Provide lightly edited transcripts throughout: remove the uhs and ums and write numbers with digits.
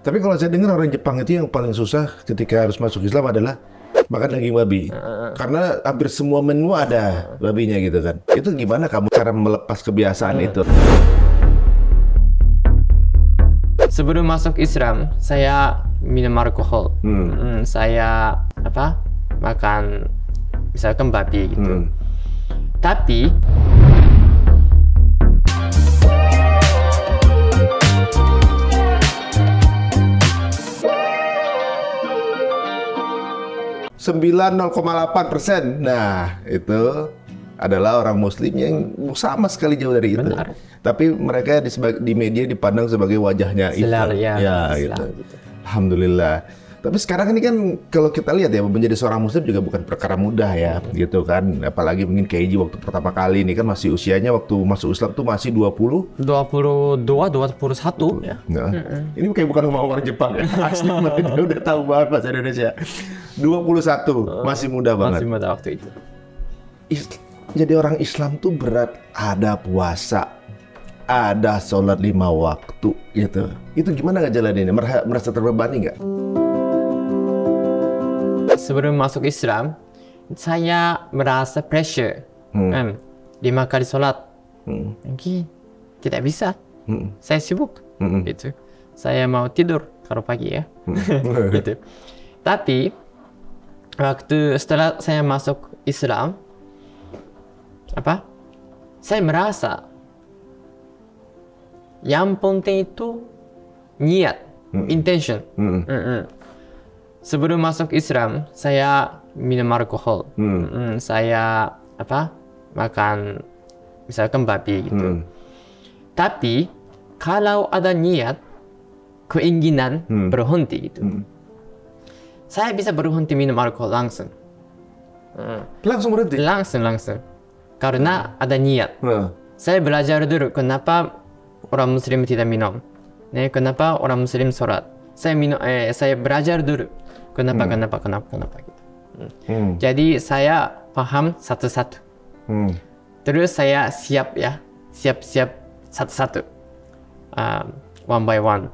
Tapi kalau saya dengar orang Jepang itu yang paling susah ketika harus masuk Islam adalah makan daging babi. Karena hampir semua menu ada babinya gitu kan. Itu gimana kamu cara melepas kebiasaan itu? Sebelum masuk Islam, saya minum alkohol. Saya makan misalkan babi gitu. Tapi sembilan 0,8%. Nah, itu adalah orang Muslim yang sama sekali jauh dari itu. Benar. Tapi mereka di media dipandang sebagai wajahnya Islam. Islam, Gitu. gitu. Alhamdulillah. Tapi sekarang ini kan kalau kita lihat ya, menjadi seorang Muslim juga bukan perkara mudah ya, gitu kan. Apalagi mungkin KJ waktu pertama kali ini kan masih usianya waktu masuk Islam tuh masih 20. 22, 21 ya. Nah, ini kayak bukan ngomong orang Jepang ya. Asli mereka udah tahu banget bahasa Indonesia. 21, masih muda banget. Masih muda waktu itu. Jadi orang Islam tuh berat, ada puasa, ada sholat 5 waktu gitu. Itu gimana ngejalaninnya? Merasa terbebani nggak? Sebelum masuk Islam, saya merasa pressure. 5 kali sholat. Mungkin tidak bisa. Saya sibuk. Gitu. Saya mau tidur kalau pagi ya. Gitu. Tapi setelah saya masuk Islam, saya merasa yang penting itu niat, intention. Sebelum masuk Islam, saya minum alkohol. Saya makan misalkan babi gitu. Tapi kalau ada niat, keinginan berhenti gitu. Saya bisa berhenti minum alkohol langsung. Langsung berhenti? Langsung. Karena ada niat. Saya belajar dulu kenapa orang Muslim tidak minum. Kenapa orang Muslim sholat. Saya belajar dulu. Kenapa gitu. Jadi saya paham satu-satu. Terus saya siap satu-satu. One by one.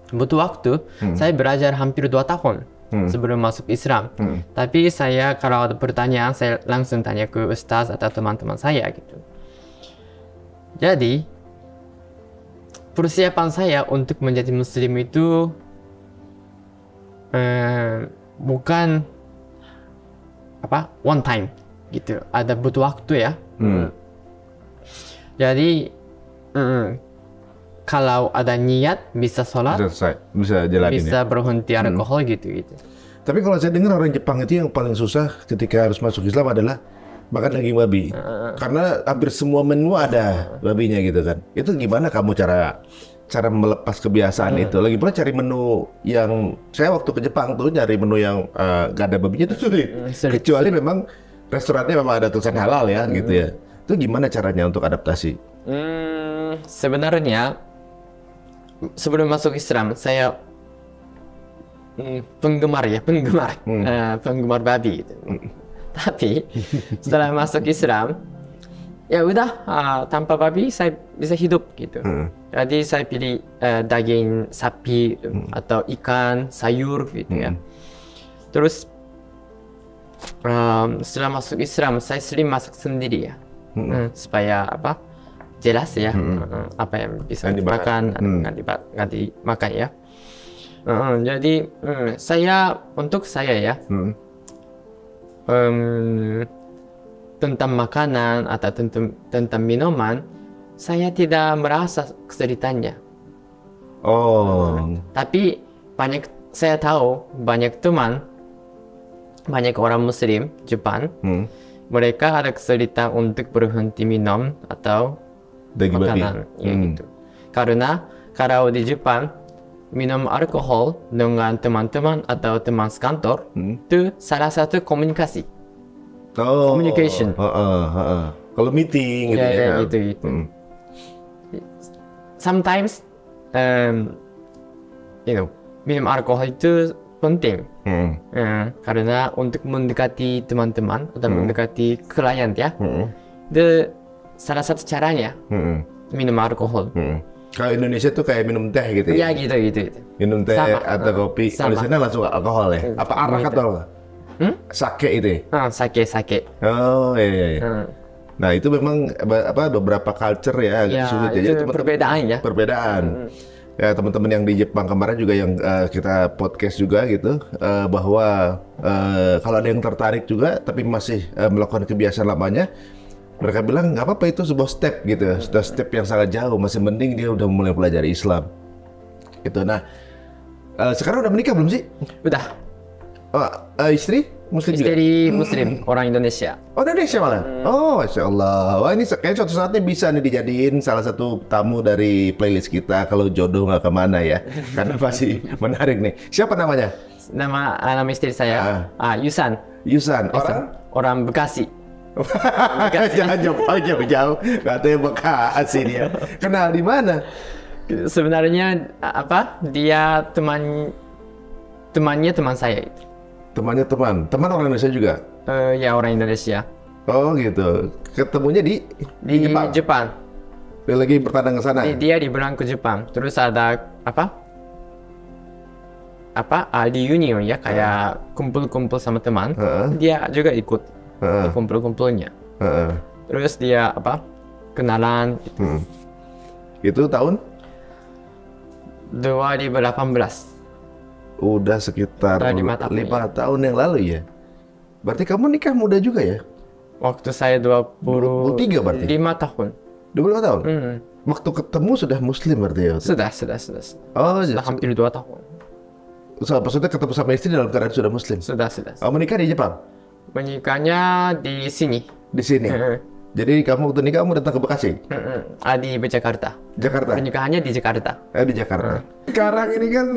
Butuh waktu. Saya belajar hampir 2 tahun sebelum masuk Islam. Tapi saya kalau ada pertanyaan, saya langsung tanya ke ustaz atau teman-teman saya gitu. Jadi persiapan saya untuk menjadi Muslim itu bukan one time gitu. Ada butuh waktu ya. Jadi kalau ada niat bisa sholat, bisa jalanin, bisa ya? berhenti alkohol gitu. Tapi kalau saya dengar orang Jepang itu yang paling susah ketika harus masuk Islam adalah makan daging babi. Karena hampir semua menu ada babinya gitu kan. Itu gimana kamu cara melepas kebiasaan itu? Lagi pula cari menu yang saya waktu ke Jepang tuh nyari menu yang gak ada babinya itu sulit. Kecuali memang restorannya memang ada tulisan halal ya gitu ya. Itu gimana caranya untuk adaptasi? Sebenarnya sebelum masuk Islam saya penggemar penggemar babi gitu. Tapi setelah masuk Islam, ya udah tanpa babi saya bisa hidup gitu. Jadi saya pilih daging sapi atau ikan, sayur gitu ya. Terus setelah masuk Islam saya sering masak sendiri ya, supaya jelas ya apa yang bisa dimakan, nggak dimakan ya. Jadi untuk saya ya. Tentang makanan atau tentang minuman, saya tidak merasa kesulitannya. Tapi saya tahu banyak teman, banyak orang Muslim Jepang, mereka ada kesulitan untuk berhenti minum atau daging makanan babi. Ya gitu. Karena kalau di Jepang minum alkohol dengan teman-teman atau teman sekantor itu salah satu komunikasi. Communication. Kalau meeting gitu ya. Gitu. Sometimes minum alkohol itu penting. Karena untuk mendekati teman-teman atau mendekati klien ya. Itu salah satu caranya minum alkohol. Kalau Indonesia tuh kayak minum teh gitu Ya ya? gitu. Minum teh Sama. atau kopi. Kalau di Sama. sana langsung alkohol ya? Apa arak Gitu. atau apa? Sake itu ya? Sake. Oh iya. Hmm. Nah itu memang beberapa culture ya agak Ya, sulit ya. itu Jadi teman-teman- perbedaan ya. Perbedaan. Ya teman-teman yang di Jepang kemarin juga yang kita podcast juga gitu bahwa kalau ada yang tertarik juga tapi masih melakukan kebiasaan lamanya, mereka bilang nggak apa-apa, itu sebuah step gitu, sudah step yang sangat jauh, masih mending dia udah mulai pelajari Islam. Gitu. Nah sekarang udah menikah belum sih? Udah. Istri Muslim juga? Istri Muslim, orang Indonesia. Oh, Indonesia malah? Oh, Masya Allah. Wah, ini kayaknya suatu saatnya bisa nih dijadiin salah satu tamu dari playlist kita kalau jodoh nggak kemana ya. Karena pasti menarik nih. Siapa namanya? Nama istri saya, Yusan. Yusan. Orang? Orang Bekasi. Jangan jauh-jauh. Katanya Bekasi dia. Kenal di mana? Sebenarnya dia temannya teman saya. Temannya teman orang Indonesia juga? Ya orang Indonesia. Oh gitu. Ketemunya di Jepang. Dia lagi bertandang ke sana? Dia dibilang ke Jepang. Terus ada di Union ya, kayak kumpul-kumpul sama teman. Dia juga ikut kumpul-kumpulnya. Terus dia kenalan. Itu tahun? 2018. Udah sekitar 5 tahun yang lalu ya. Berarti kamu nikah muda juga ya? Waktu saya 23 berarti? 5 tahun. 25 tahun? Waktu ketemu sudah Muslim berarti ya? Sudah. Oh, sudah hampir 2 tahun. Maksudnya ketemu sama istri dalam keadaan sudah Muslim? Sudah. Oh, menikah di Jepang? Menikahnya di sini. Di sini? Jadi kamu waktu nikah kamu datang ke Bekasi? Di Jakarta. Jakarta? Pernikahannya di Jakarta. Di Jakarta. Sekarang ini kan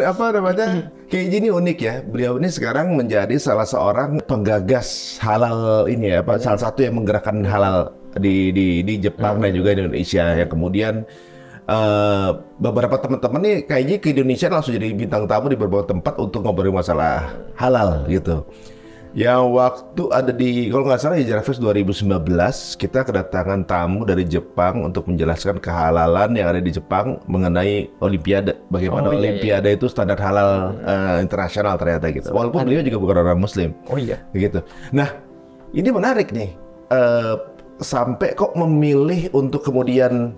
kayak gini unik ya. Beliau ini sekarang menjadi salah seorang penggagas halal ini ya, salah satu yang menggerakkan halal di Jepang dan juga di Indonesia. Yang kemudian beberapa teman-teman nih kayaknya ke Indonesia langsung jadi bintang tamu di beberapa tempat untuk ngobrolin masalah halal gitu. Yang waktu ada di, kalau nggak salah Hijrah Fest 2019, kita kedatangan tamu dari Jepang untuk menjelaskan kehalalan yang ada di Jepang mengenai Olimpiade. Bagaimana Olimpiade itu standar halal internasional ternyata gitu. Walaupun beliau juga bukan orang Muslim. Oh iya. Gitu. Nah, ini menarik nih. Sampai kok memilih untuk kemudian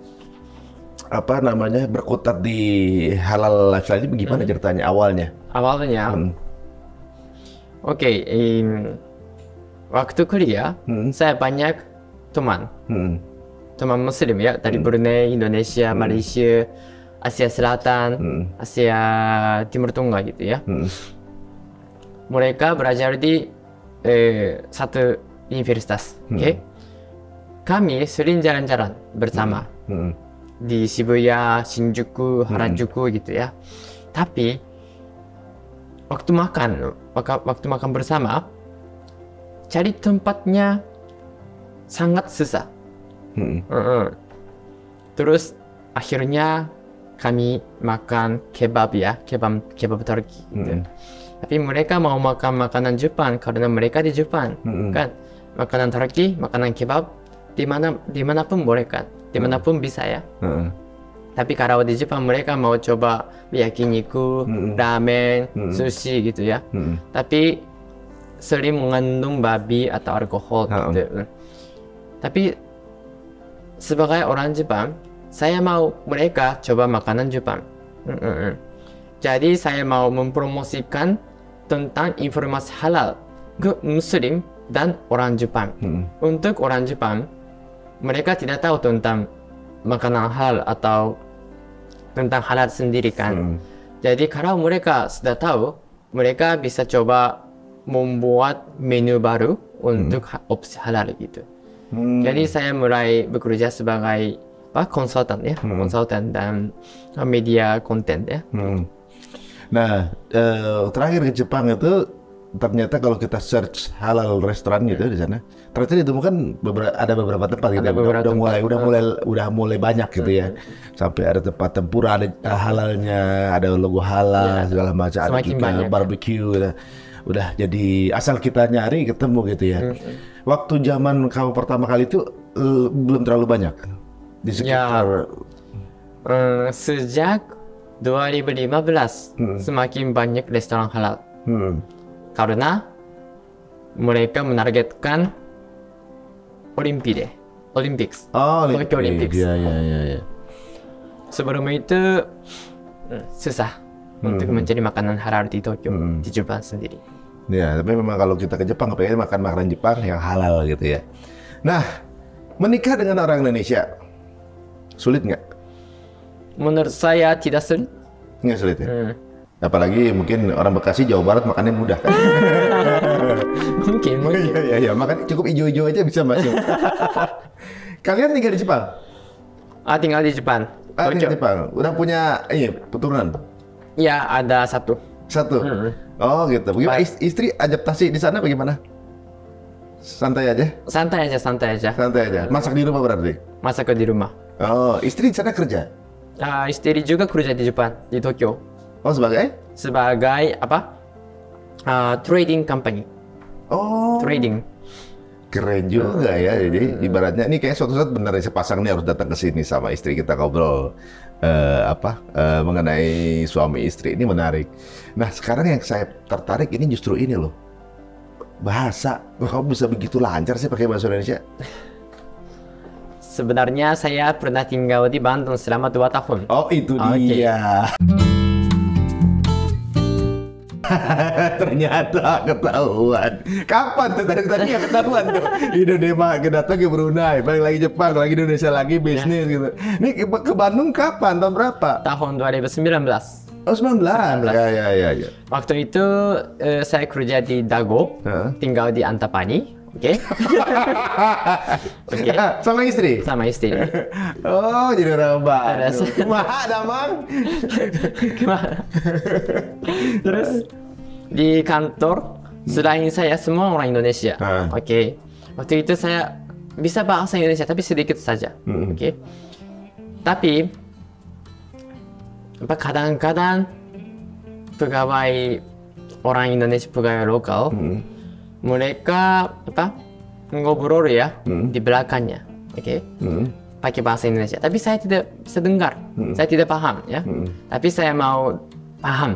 berkutat di halal lifestyle ini bagaimana ceritanya awalnya? Awalnya. Oke, waktu kuliah saya banyak teman Muslim ya, dari Brunei, Indonesia, Malaysia, Asia Selatan, Asia Timur Tengah gitu ya. Mereka belajar di satu universitas. Oke, kami sering jalan-jalan bersama di Shibuya, Shinjuku, Harajuku gitu ya. Tapi waktu makan bersama, cari tempatnya sangat susah. Terus akhirnya kami makan kebab ya, kebab Turki gitu. Tapi mereka mau makan makanan Jepang karena mereka di Jepang kan. Makanan Turki, makanan kebab dimanapun boleh kan, dimanapun bisa ya. Tapi kalau di Jepang mereka mau coba yakiniku, ramen, sushi gitu ya. Tapi sering mengandung babi atau alkohol gitu. Tapi sebagai orang Jepang, saya mau mereka coba makanan Jepang. Jadi saya mau mempromosikan tentang informasi halal ke Muslim dan orang Jepang. Untuk orang Jepang, mereka tidak tahu tentang makanan halal atau tentang halal sendiri kan. Jadi kalau mereka sudah tahu, mereka bisa coba membuat menu baru untuk opsi halal gitu. Jadi saya mulai bekerja sebagai konsultan ya, konsultan dan media konten ya. Nah, terakhir ke Jepang itu ternyata kalau kita search halal restoran gitu di sana, ternyata ditemukan ada beberapa tempat gitu. Udah mulai banyak gitu ya. Sampai ada tempat tempura ada halalnya, ada logo halal segala macam, ada juga barbecue gitu. Udah jadi asal kita nyari ketemu gitu ya. Waktu zaman kamu pertama kali itu belum terlalu banyak di sekitar Sejak 2015 semakin banyak restoran halal. Karena mereka menargetkan Olympics. Tokyo Olympics. Ya. Sebelum itu susah untuk mencari makanan halal di Tokyo, di Jepang sendiri. Ya, tapi memang kalau kita ke Jepang kepengen makan makanan Jepang yang halal gitu ya. Nah, menikah dengan orang Indonesia sulit nggak? Menurut saya tidak sulit. Nggak sulit ya. Apalagi mungkin orang Bekasi, Jawa Barat makannya mudah kan? mungkin. Iya, makan cukup hijau-hijau aja bisa masuk. Kalian tinggal di Jepang? Tinggal di Jepang. Tinggal di Jepang. Udah punya keturunan? Ya, ada satu. Oh gitu. Bagaimana istri adaptasi di sana bagaimana? Santai aja? Santai aja. Masak di rumah berarti? Masak di rumah. Oh, istri di sana kerja? Istri juga kerja di Jepang, di Tokyo. Oh, sebagai? Sebagai apa? Trading company. Oh. Trading. Keren juga ya. Jadi ibaratnya ini kayak suatu saat benar sepasang nih harus datang ke sini sama istri kita ngobrol mengenai suami istri, ini menarik. Nah, sekarang yang saya tertarik ini justru ini loh. Bahasa. Kamu bisa begitu lancar sih pakai bahasa Indonesia? Sebenarnya saya pernah tinggal di Bandung selama 2 tahun. Oh, itu dia. Ternyata ketahuan. Kapan tuh tadi nggak ketahuan tuh? Indonesia datang ke Brunei, balik lagi Jepang, lagi Indonesia lagi bisnis gitu. Ini ke Bandung kapan? Tahun berapa? Tahun 2019. Oh, 19. Ya. Waktu itu saya kerja di Dago, tinggal di Antapani. Oke. Sama istri? Sama istri. Oh, jadi orang Bandung. Kumaha damang? Terus di kantor selain saya semua orang Indonesia. Oke. Waktu itu saya bisa bahasa Indonesia tapi sedikit saja. Oke. Tapi kadang-kadang pegawai orang Indonesia, pegawai lokal, mereka ngobrol ya di belakangnya, pakai bahasa Indonesia. Tapi saya tidak bisa dengar, saya tidak paham ya. Tapi saya mau paham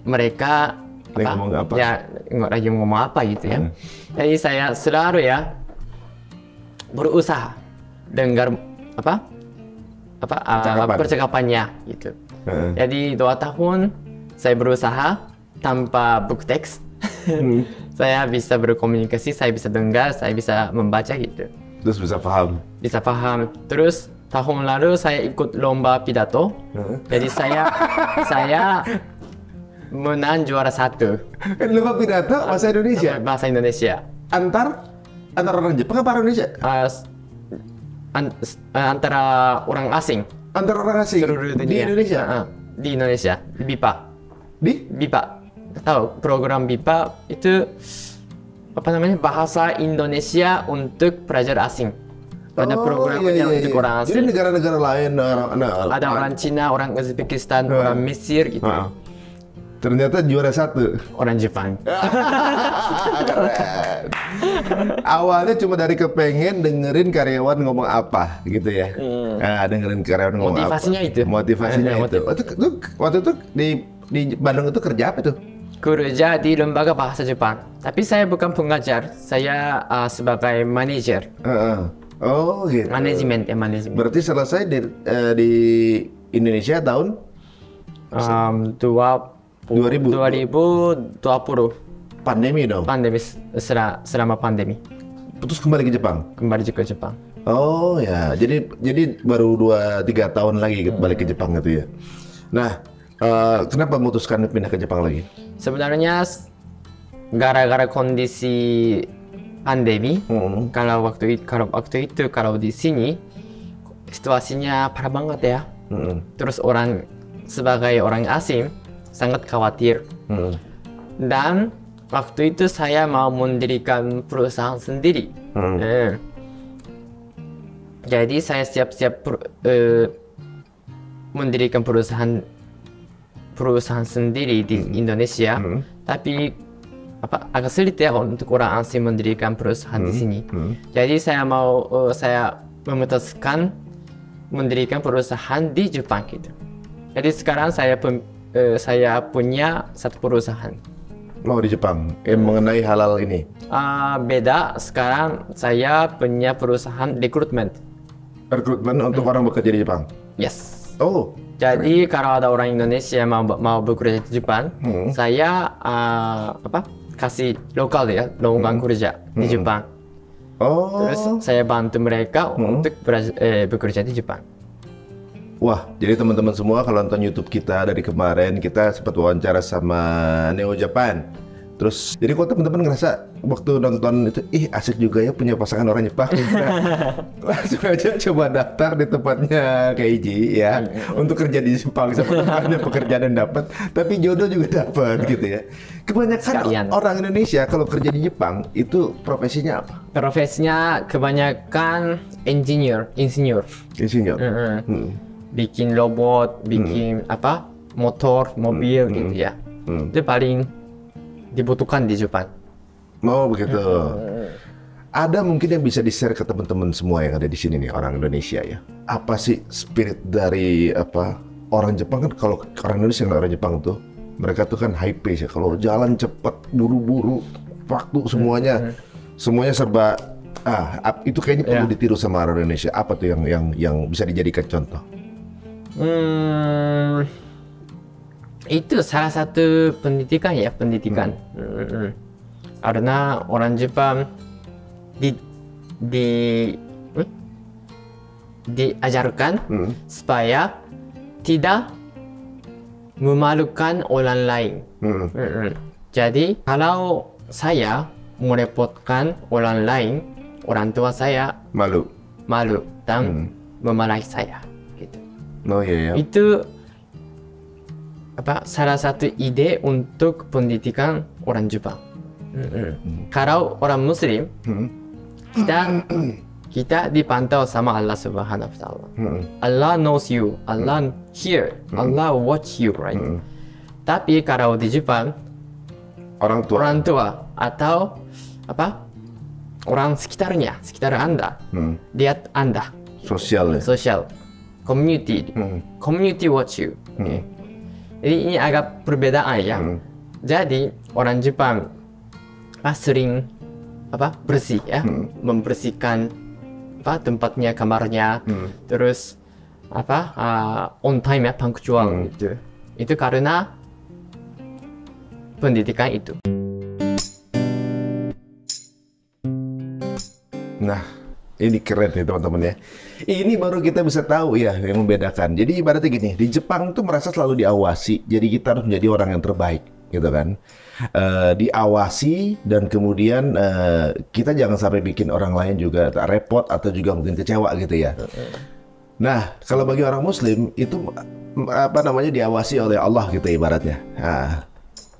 mereka ngomong apa? Ya lagi ngomong apa gitu ya. Jadi saya selalu ya berusaha dengar percakapannya gitu. Jadi 2 tahun saya berusaha tanpa buku teks. Saya bisa berkomunikasi, saya bisa dengar, saya bisa membaca gitu. Terus bisa paham? Bisa paham. Terus tahun lalu saya ikut lomba pidato. Jadi saya menang juara 1. Lomba pidato bahasa Indonesia? Bahasa Indonesia. Antar orang Jepang apa orang Indonesia? Antara orang asing. Antara orang asing? Di Indonesia? Di Indonesia, di BIPA. Di? BIPA. Tahu program BIPA itu bahasa Indonesia untuk pelajar asing. Ada programnya untuk orang asing. Jadi negara-negara lain ada orang Cina, orang Uzbekistan, orang Mesir gitu. Ternyata juara 1 orang Jepang. Awalnya cuma dari kepengen dengerin karyawan ngomong apa gitu ya. Dengerin karyawan ngomong motivasinya apa. Itu. Motivasinya itu. Waktu itu di Bandung itu kerja apa tuh? Kerja di lembaga bahasa Jepang. Tapi saya bukan pengajar, saya sebagai manajer. Oh gitu. Manajemen. Berarti selesai di Indonesia tahun 2020. Pandemi dong? Pandemi, selama pandemi. Terus kembali ke Jepang? Kembali ke Jepang. Oh ya, jadi baru 2-3 tahun lagi balik ke Jepang gitu ya. Nah, kenapa memutuskan pindah ke Jepang lagi? Sebenarnya gara-gara kondisi pandemi. Kalau waktu itu di sini situasinya parah banget ya. Terus sebagai orang asing sangat khawatir. Dan waktu itu saya mau mendirikan perusahaan sendiri. Jadi saya siap-siap mendirikan perusahaan sendiri di Indonesia. Tapi agak sulit ya untuk orang asing mendirikan perusahaan di sini. Jadi saya memutuskan mendirikan perusahaan di Jepang gitu. Jadi sekarang saya punya satu perusahaan. Oh, di Jepang, mengenai halal ini? Beda, sekarang saya punya perusahaan rekrutmen. Rekrutmen untuk orang bekerja di Jepang? Yes. Oh. Jadi kalau ada orang Indonesia mau bekerja di Jepang, saya kasih lokal ya, lowongan kerja di Jepang. Oh. Terus saya bantu mereka untuk bekerja di Jepang. Wah, jadi teman-teman semua kalau nonton YouTube kita dari kemarin, kita sempat wawancara sama Neo Japan. Terus, jadi kalau teman-teman ngerasa waktu nonton itu, asik juga ya punya pasangan orang Jepang. Langsung aja coba daftar di tempatnya Keiji ya, untuk kerja di Jepang. Sebenarnya pekerjaan yang dapat, tapi jodoh juga dapat gitu ya. Kebanyakan orang Indonesia kalau kerja di Jepang itu profesinya apa? Profesinya kebanyakan insinyur. Bikin robot, bikin motor, mobil gitu ya. Itu paling dibutuhkan di Jepang. Oh begitu. Ada mungkin yang bisa di-share ke teman-teman semua yang ada di sini nih, orang Indonesia ya. Apa sih spirit dari orang Jepang? Kan kalau orang Indonesia dan orang Jepang tuh, mereka tuh kan high pace ya. Kalau jalan cepat, buru-buru, waktu semuanya serba. Itu kayaknya perlu ditiru sama orang Indonesia. Apa tuh yang bisa dijadikan contoh? Itu salah satu pendidikan. Karena orang Jepang diajarkan supaya tidak memalukan orang lain. Jadi kalau saya merepotkan orang lain, orang tua saya malu dan memarahi saya. Oh iya. Itu salah satu ide untuk pendidikan orang Jepang. Kalau orang Muslim, kita dipantau sama Allah Subhanahu wa Ta'ala. Allah knows you, Allah hear, Allah watch you, right? Tapi kalau di Jepang, orang tua atau orang sekitar Anda, lihat Anda. Sosial. Community watch you. Jadi ini agak perbedaan ya. Jadi orang Jepang sering bersih ya, membersihkan tempatnya, kamarnya, terus on time ya, punctual gitu. Itu karena pendidikan itu. Nah, ini keren nih teman-teman ya. Ini baru kita bisa tahu ya yang membedakan. Jadi ibaratnya gini, di Jepang tuh merasa selalu diawasi. Jadi kita harus menjadi orang yang terbaik, gitu kan. Diawasi dan kemudian kita jangan sampai bikin orang lain juga repot atau juga mungkin kecewa gitu ya. Nah, kalau bagi orang Muslim itu diawasi oleh Allah gitu ibaratnya.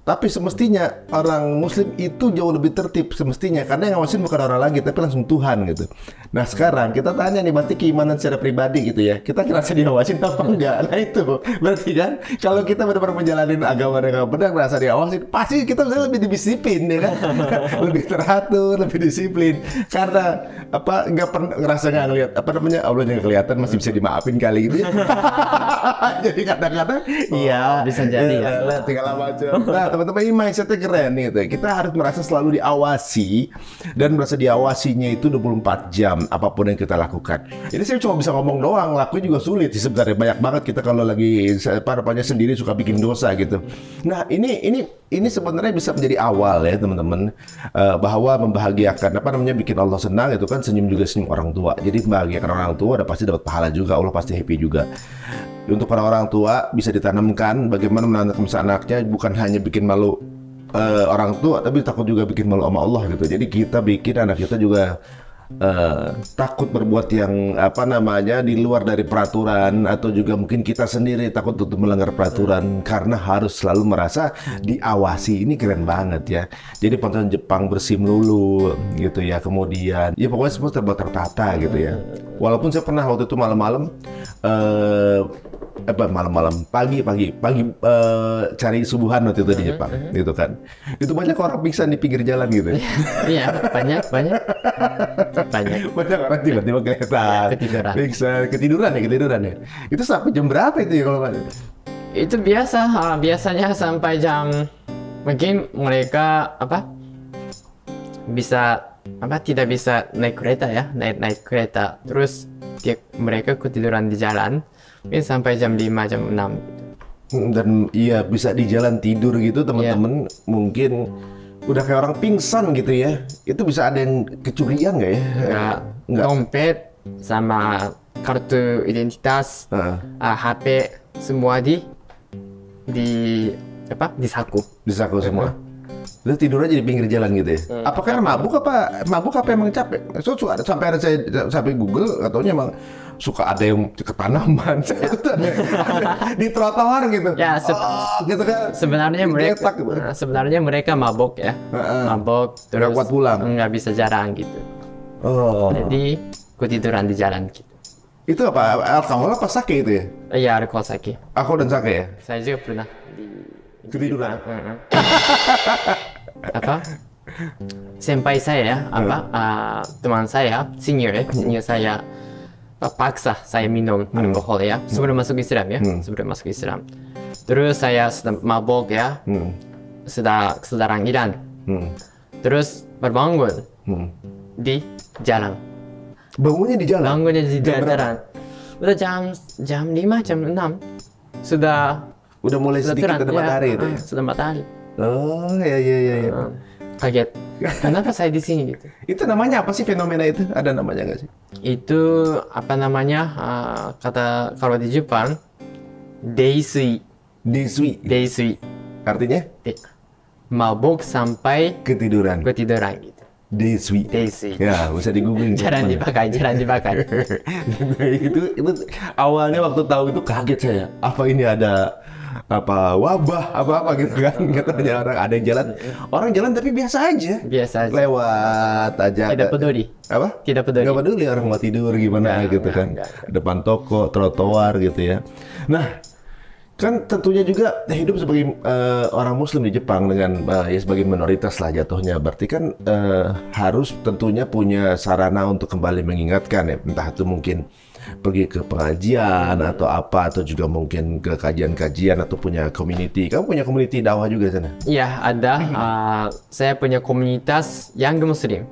Tapi semestinya orang Muslim itu jauh lebih tertib semestinya, karena yang ngawasin bukan orang lagi tapi langsung Tuhan gitu. Nah sekarang kita tanya nih, berarti keimanan secara pribadi gitu ya, kita ngerasa diawasin apa enggak? Nah itu berarti kan kalau kita benar-benar menjalani agama dengan benar, ngerasa diawasin, pasti kita bisa lebih disiplin ya kan. Lebih teratur, lebih disiplin, karena nggak pernah ngerasa nggak ngeliat Allah yang kelihatan, masih bisa dimaafin kali gitu. Jadi kadang-kadang iya bisa jadi ya, tinggal macam. Nah teman-teman, ini mindsetnya keren gitu. Kita harus merasa selalu diawasi, dan merasa diawasinya itu 24 jam apapun yang kita lakukan. Ini saya cuma bisa ngomong doang, lakunya juga sulit sih sebenarnya. Banyak banget kita kalau lagi sendiri suka bikin dosa gitu. Nah ini sebenarnya bisa menjadi awal ya teman-teman, bahwa membahagiakan bikin Allah senang itu kan, senyum juga senyum orang tua. Jadi membahagiakan orang tua udah pasti dapat pahala juga, Allah pasti happy juga. Untuk para orang tua bisa ditanamkan bagaimana menanamkan anaknya, bukan hanya bikin malu orang tua, tapi takut juga bikin malu sama Allah gitu. Jadi kita bikin anak kita juga takut berbuat yang di luar dari peraturan, atau juga mungkin kita sendiri takut untuk melanggar peraturan karena harus selalu merasa diawasi. Ini keren banget ya. Jadi penonton Jepang bersih melulu gitu ya, kemudian ya pokoknya semua tertata gitu ya. Walaupun saya pernah waktu itu malam-malam malam-malam, pagi cari subuhan waktu itu di Jepang, gitu kan. Itu banyak orang pingsan di pinggir jalan gitu. Iya, banyak. Banyak orang tiba-tiba kelihatan, pingsan, ketiduran ya. Itu sampai jam berapa itu ya kalau nggak? Itu biasanya sampai jam, mungkin mereka tidak bisa naik kereta ya, naik kereta. Terus mereka ketiduran di jalan, mungkin sampai jam 5, jam 6 gitu. Dan iya bisa di jalan tidur gitu teman-teman, mungkin udah kayak orang pingsan gitu ya. Itu bisa ada yang kecurian nggak ya? Nggak. Dompet sama kartu identitas, HP semua di saku. Di saku semua. Lu tidur aja di pinggir jalan gitu ya? Apakah mabuk apa emang capek? So, sampai ada sampai Google katanya emang suka ada yang ke tanaman di trotoar gitu. Ya, gitu kan. Sebenarnya mereka mabuk ya. Mabuk terus kuat pulang. Nggak bisa jarang gitu. Jadi ketiduran di jalan gitu. Itu apa? Alkohol apa sake itu ya? Iya, alkohol sake. Alkohol dan sake ya? Saya juga pernah ketiduran. Senpai saya teman saya, senior saya paksa saya minum alkohol ya, sebelum masuk Islam ya, Terus saya sedang mabok ya, sedang Iran. Terus berbangun di jalan. Bangunnya di jalan? Bangunnya di jalan. Udah jam 5, jam 6 Udah mulai sedikit ada matahari itu ya? Sudah matahari. Oh, iya. Kaget. Kenapa saya di sini gitu? Itu namanya apa sih fenomena itu? Ada namanya nggak sih? Itu apa namanya? Kata kalau di Jepang, deisui. Deisui. Artinya? Mabuk sampai ketiduran gitu. Deisui. Ya, bisa di-googling. Jarang dipakai. itu awalnya waktu tahu itu kaget saya. Apa ini ada wabah apa gitu kan? Katanya orang jalan tapi biasa aja. Lewat aja. Tidak peduli. Apa? Tidak peduli. Nggak peduli orang mau tidur gimana gitu kan. Depan toko, trotoar gitu ya. Nah, kan tentunya juga hidup sebagai orang Muslim di Jepang dengan sebagai minoritas lah jatuhnya. Berarti kan harus tentunya punya sarana untuk kembali mengingatkan ya. Entah itu mungkin pergi ke pengajian atau apa, atau juga mungkin ke kajian-kajian atau punya community. Kamu punya community dakwah juga di sana? Iya, ada. Saya punya komunitas Young Muslim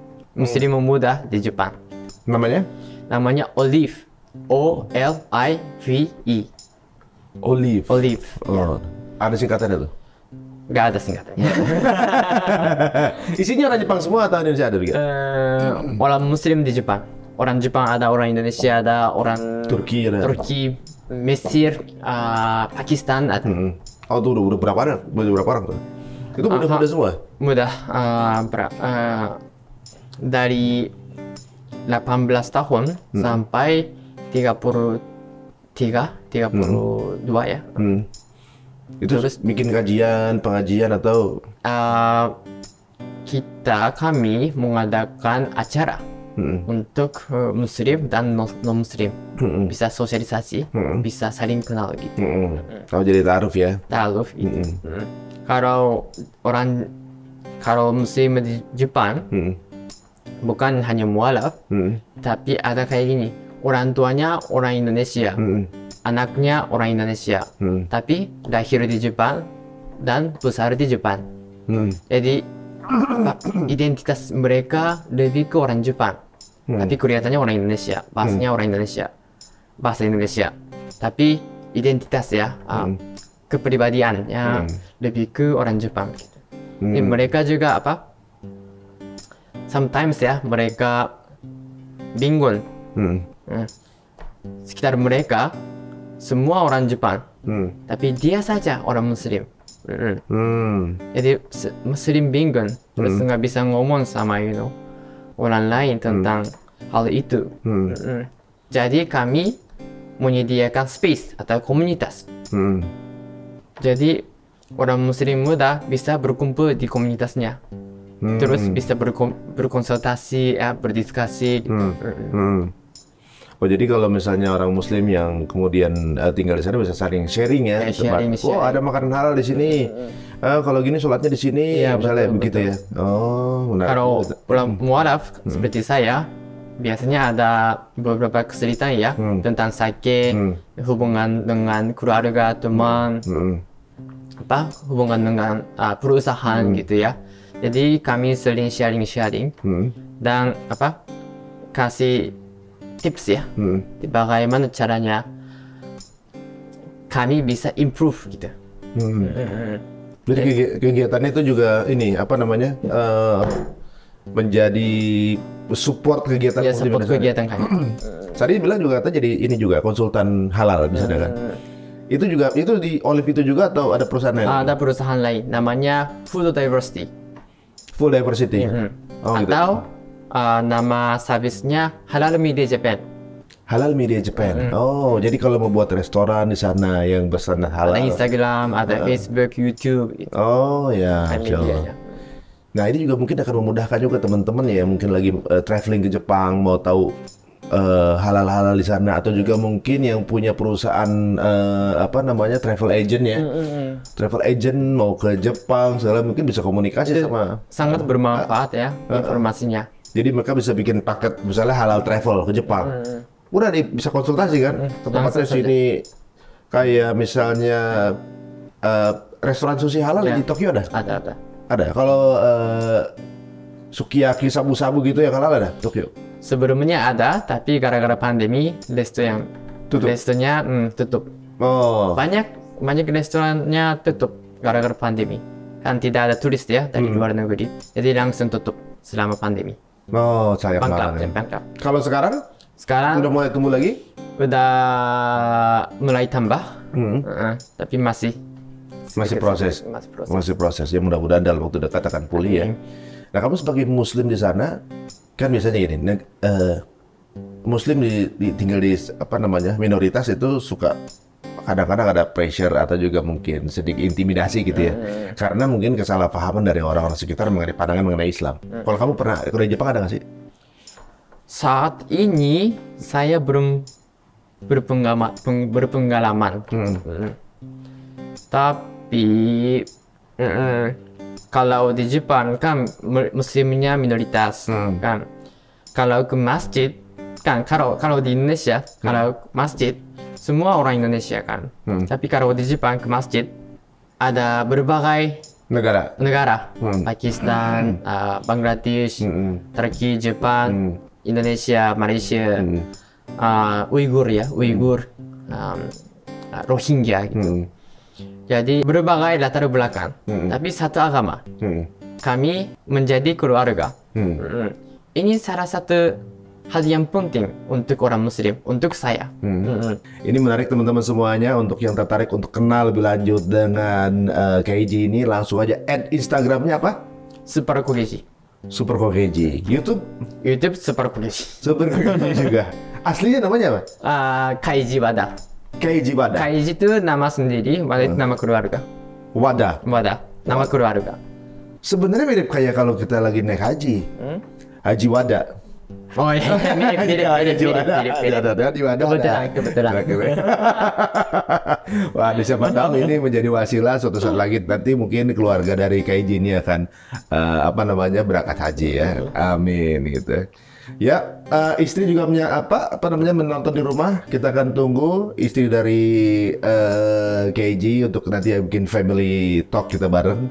muda di Jepang. Namanya? Namanya Olive. OLIVE. Olive. Ya. Ada singkatannya tuh? Nggak ada singkatannya. Isinya orang Jepang semua atau Indonesia ada begitu? Orang Muslim di Jepang. Orang Jepang ada, orang Indonesia ada, orang Turki ada. Mesir, Pakistan ada. Oh tuh udah berapa orang tuh? Itu muda semua? Muda. Dari 18 tahun sampai 32 ya. Itu terus bikin pengajian atau? Kami mengadakan acara untuk Muslim dan non-Muslim. Bisa sosialisasi, bisa saling kenal gitu. Kalau jadi ta'aruf ya? Ta'aruf itu. Kalau Muslim di Jepang, bukan hanya mualaf, tapi ada kayak gini. Orang tuanya orang Indonesia, anaknya orang Indonesia, tapi lahir di Jepang dan besar di Jepang. Jadi identitas mereka lebih ke orang Jepang, tapi kelihatannya orang Indonesia, bahasanya orang Indonesia, bahasa Indonesia, tapi identitas ya, kepribadiannya lebih ke orang Jepang. Jadi mereka juga sometimes ya mereka bingung. Sekitar mereka semua orang Jepang, tapi dia saja orang Muslim. Jadi Muslim bingung, terus nggak bisa ngomong sama orang lain tentang hal itu. Jadi kami menyediakan space atau komunitas. Jadi orang Muslim muda bisa berkumpul di komunitasnya, terus bisa berkonsultasi, berdiskusi. Oh jadi kalau misalnya orang Muslim yang kemudian tinggal di sana bisa saling sharing ya, sharing. Oh ada makanan halal di sini, kalau gini sholatnya di sini, ya, misalnya betul, begitu ya. Oh menarik. Kalau orang mualaf seperti saya, biasanya ada beberapa kesulitan ya tentang sakit, hubungan dengan keluarga, teman, hubungan dengan perusahaan gitu ya. Jadi kami sering sharing dan kasih tips ya, bagaimana caranya kami bisa improve gitu. Jadi kegiatannya itu juga ini menjadi support kegiatan ya, support kegiatan kami. Tadi bilang juga kata jadi ini juga konsultan halal di sana kan. Itu di Olive itu juga atau ada perusahaan lain? Ada perusahaan lain namanya Food Diversity. Full Diversity. Oh, atau nama servisnya Halal Media Japan. Halal Media Japan. Oh, jadi kalau mau buat restoran di sana yang berstandar halal. Ada Instagram, ada Facebook, YouTube. Gitu. Oh ya. Medianya. Nah ini juga mungkin akan memudahkan juga teman-teman ya mungkin lagi traveling ke Jepang mau tahu halal-halal di sana atau juga mungkin yang punya perusahaan travel agent ya. Travel agent mau ke Jepang segala mungkin bisa komunikasi sama. Sangat bermanfaat ya informasinya. Jadi mereka bisa bikin paket misalnya halal travel ke Jepang. Udah bisa konsultasi kan. Tempatnya sini kayak misalnya restoran sushi halal di Tokyo ada? Ada. Kalau sukiyaki sabu-sabu gitu yang halal ada Tokyo? Sebelumnya ada, tapi gara-gara pandemi restonya tutup. Oh. Banyak restorannya tutup gara-gara pandemi. Kan tidak ada turis ya dari luar negeri. Jadi langsung tutup selama pandemi. Oh, sayang banget. Kalau sekarang udah mulai tumbuh lagi? Udah mulai tambah. Tapi masih proses. Ya mudah-mudahan dalam waktu dekat akan pulih ya. Nah kamu sebagai Muslim di sana kan biasanya gini, Muslim tinggal di minoritas itu suka kadang-kadang ada pressure atau juga mungkin sedikit intimidasi gitu ya. Karena mungkin kesalahpahaman dari orang-orang sekitar mengenai pandangan mengenai Islam. Kalau kamu pernah di Jepang ada nggak sih? Saat ini saya belum berpengalaman. Tapi kalau di Jepang kan muslimnya minoritas kan. Kalau ke masjid kan kalau di Indonesia kalau masjid semua orang Indonesia kan. Tapi kalau di Jepang ke masjid ada berbagai negara. Pakistan, Bangladesh, Turki, Jepang, Indonesia, Malaysia, Uyghur, Rohingya gitu. Jadi berbagai latar belakang, tapi satu agama. Kami menjadi keluarga. Ini salah satu hal yang penting untuk orang Muslim, untuk saya. Ini menarik teman-teman semuanya. Untuk yang tertarik untuk kenal lebih lanjut dengan Keiji ini, langsung aja add Instagramnya apa? Super Kogeji. YouTube Super Kogeji. Super Kogeji juga. Aslinya namanya apa? Keiji Wada. Keiji itu nama sendiri, Wada itu nama keluarga. Wada, nama keluarga. Sebenarnya mirip kayak kalau kita lagi naik haji. Haji Wada. Oh iya, mirip. Kebetulan. Wah, siapa tahu ini menjadi wasilah suatu saat lagi nanti mungkin keluarga dari Keiji ini akan berangkat haji ya. Amin gitu. Ya, istri juga menonton di rumah. Kita akan tunggu istri dari Keiji untuk nanti bikin family talk kita bareng.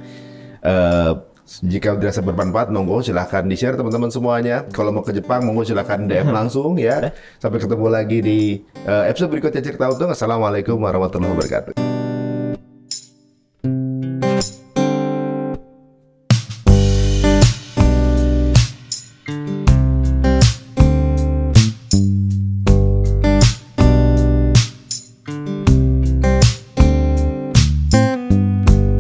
Jika dirasa bermanfaat, monggo silahkan di-share teman-teman semuanya. Kalau mau ke Jepang, monggo silahkan DM langsung ya. Sampai ketemu lagi di episode berikutnya Cerita Untung. Assalamualaikum warahmatullahi wabarakatuh.